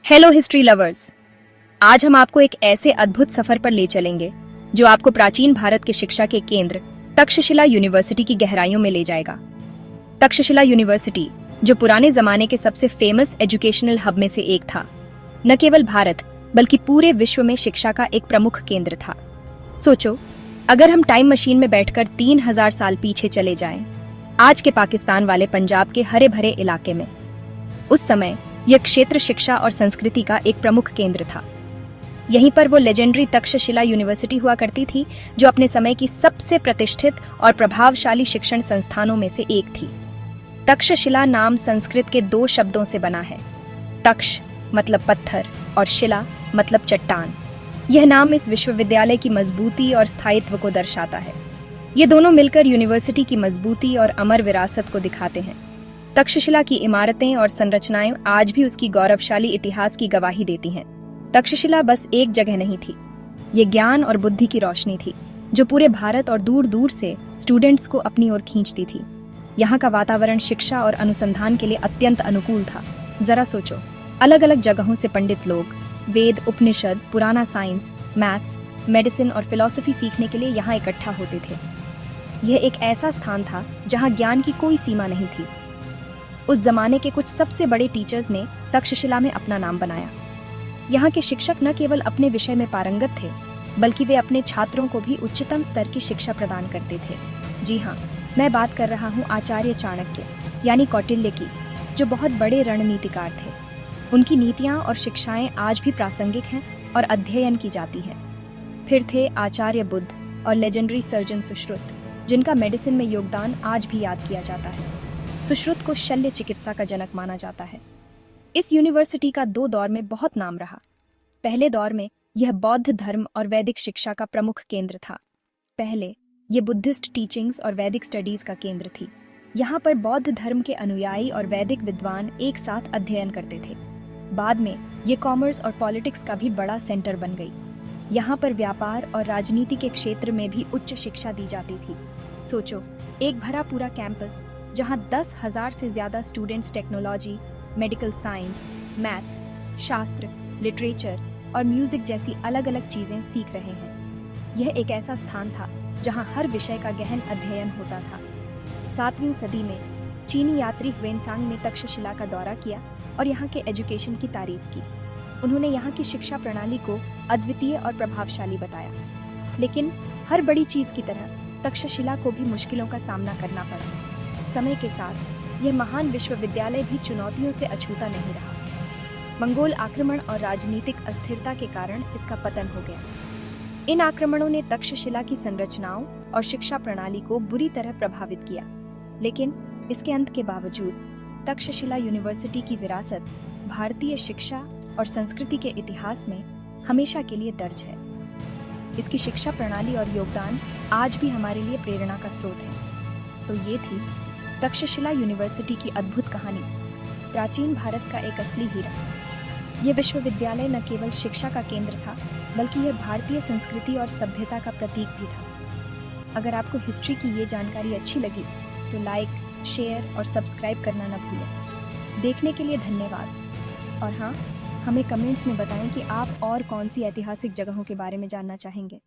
Hello history lovers. आज हम आपको एक ऐसे अद्भुत सफर पर ले चलेंगे जो आपको प्राचीन भारत के शिक्षा के केंद्र तक्षशिला यूनिवर्सिटी की गहराइयों में ले जाएगा। तक्षशिला यूनिवर्सिटी, जो पुराने जमाने के सबसे फेमस एजुकेशनल हब में से एक था, न केवल भारत बल्कि पूरे विश्व में शिक्षा का एक प्रमुख केंद्र था। सोचो, अगर हम टाइम मशीन में बैठकर 3000 साल पीछे चले जाएं, आज के पाकिस्तान वाले पंजाब के हरे भरे इलाके में। उस समय यह क्षेत्र शिक्षा और संस्कृति का एक प्रमुख केंद्र था। यहीं पर वो लेजेंडरी तक्षशिला यूनिवर्सिटी हुआ करती थी, जो अपने समय की सबसे प्रतिष्ठित और प्रभावशाली शिक्षण संस्थानों में से एक थी। तक्षशिला नाम संस्कृत के 2 शब्दों से बना है। तक्ष मतलब पत्थर और शिला मतलब चट्टान। यह नाम इस विश्वविद्यालय की मजबूती और स्थायित्व को दर्शाता है। ये दोनों मिलकर यूनिवर्सिटी की मजबूती और अमर विरासत को दिखाते हैं। तक्षशिला की इमारतें और संरचनाएं आज भी उसकी गौरवशाली इतिहास की गवाही देती हैं। तक्षशिला बस एक जगह नहीं थी, ये ज्ञान और बुद्धि की रोशनी थी, जो पूरे भारत और दूर दूर से स्टूडेंट्स को अपनी ओर खींचती थी। यहाँ का वातावरण शिक्षा और अनुसंधान के लिए अत्यंत अनुकूल था। जरा सोचो, अलग अलग जगहों से पंडित लोग वेद, उपनिषद, पुराना साइंस, मैथ्स, मेडिसिन और फिलॉसफी सीखने के लिए यहाँ इकट्ठा होते थे। यह एक ऐसा स्थान था जहाँ ज्ञान की कोई सीमा नहीं थी। उस जमाने के कुछ सबसे बड़े टीचर्स ने तक्षशिला में अपना नाम बनाया। यहाँ के शिक्षक न केवल अपने विषय में पारंगत थे, बल्कि वे अपने छात्रों को भी उच्चतम स्तर की शिक्षा प्रदान करते थे। जी हाँ, मैं बात कर रहा हूँ आचार्य चाणक्य यानी कौटिल्य की, जो बहुत बड़े रणनीतिकार थे। उनकी नीतियाँ और शिक्षाएं आज भी प्रासंगिक हैं और अध्ययन की जाती हैं। फिर थे आचार्य बुद्ध और लेजेंडरी सर्जन सुश्रुत, जिनका मेडिसिन में योगदान आज भी याद किया जाता है। सुश्रुत को शल्य चिकित्सा का जनक माना जाता है। इस यूनिवर्सिटी का 2 दौर में बहुत नाम रहा। पहले दौर में यह बौद्ध धर्म और वैदिक शिक्षा का प्रमुख केंद्र था। पहले ये बुद्धिस्ट टीचिंग्स और वैदिक स्टडीज का केंद्र थी। यहाँ पर बौद्ध धर्म के अनुयायी और वैदिक विद्वान एक साथ अध्ययन करते थे। बाद में ये कॉमर्स और पॉलिटिक्स का भी बड़ा सेंटर बन गई। यहाँ पर व्यापार और राजनीति के क्षेत्र में भी उच्च शिक्षा दी जाती थी। सोचो, एक भरा पूरा कैंपस जहाँ 10,000 से ज्यादा students technology, medical science, maths, शास्त्र, लिटरेचर और म्यूजिक जैसी अलग अलग चीजें सीख रहे हैं। यह एक ऐसा स्थान था जहाँ हर विषय का गहन अध्ययन होता था। 7वीं सदी में चीनी यात्री ह्वेनसांग ने तक्षशिला का दौरा किया और यहाँ के एजुकेशन की तारीफ की। उन्होंने यहाँ की शिक्षा प्रणाली को अद्वितीय और प्रभावशाली बताया। लेकिन हर बड़ी चीज की तरह तक्षशिला को भी मुश्किलों का सामना करना पड़ा। समय के साथ यह महान विश्वविद्यालय भी चुनौतियों से अछूता नहीं रहा। मंगोल आक्रमण और राजनीतिक अस्थिरता के कारण इसका पतन हो गया। इन आक्रमणों ने तक्षशिला की संरचनाओं और शिक्षा प्रणाली को बुरी तरह प्रभावित किया। लेकिन इसके अंत के बावजूद तक्षशिला यूनिवर्सिटी की विरासत भारतीय शिक्षा और संस्कृति के इतिहास में हमेशा के लिए दर्ज है। इसकी शिक्षा प्रणाली और योगदान आज भी हमारे लिए प्रेरणा का स्रोत है। तो ये थी तक्षशिला यूनिवर्सिटी की अद्भुत कहानी, प्राचीन भारत का एक असली हीरा। यह विश्वविद्यालय न केवल शिक्षा का केंद्र था, बल्कि यह भारतीय संस्कृति और सभ्यता का प्रतीक भी था। अगर आपको हिस्ट्री की ये जानकारी अच्छी लगी तो लाइक, शेयर और सब्सक्राइब करना न भूलें। देखने के लिए धन्यवाद। और हाँ, हमें कमेंट्स में बताएं कि आप और कौन सी ऐतिहासिक जगहों के बारे में जानना चाहेंगे।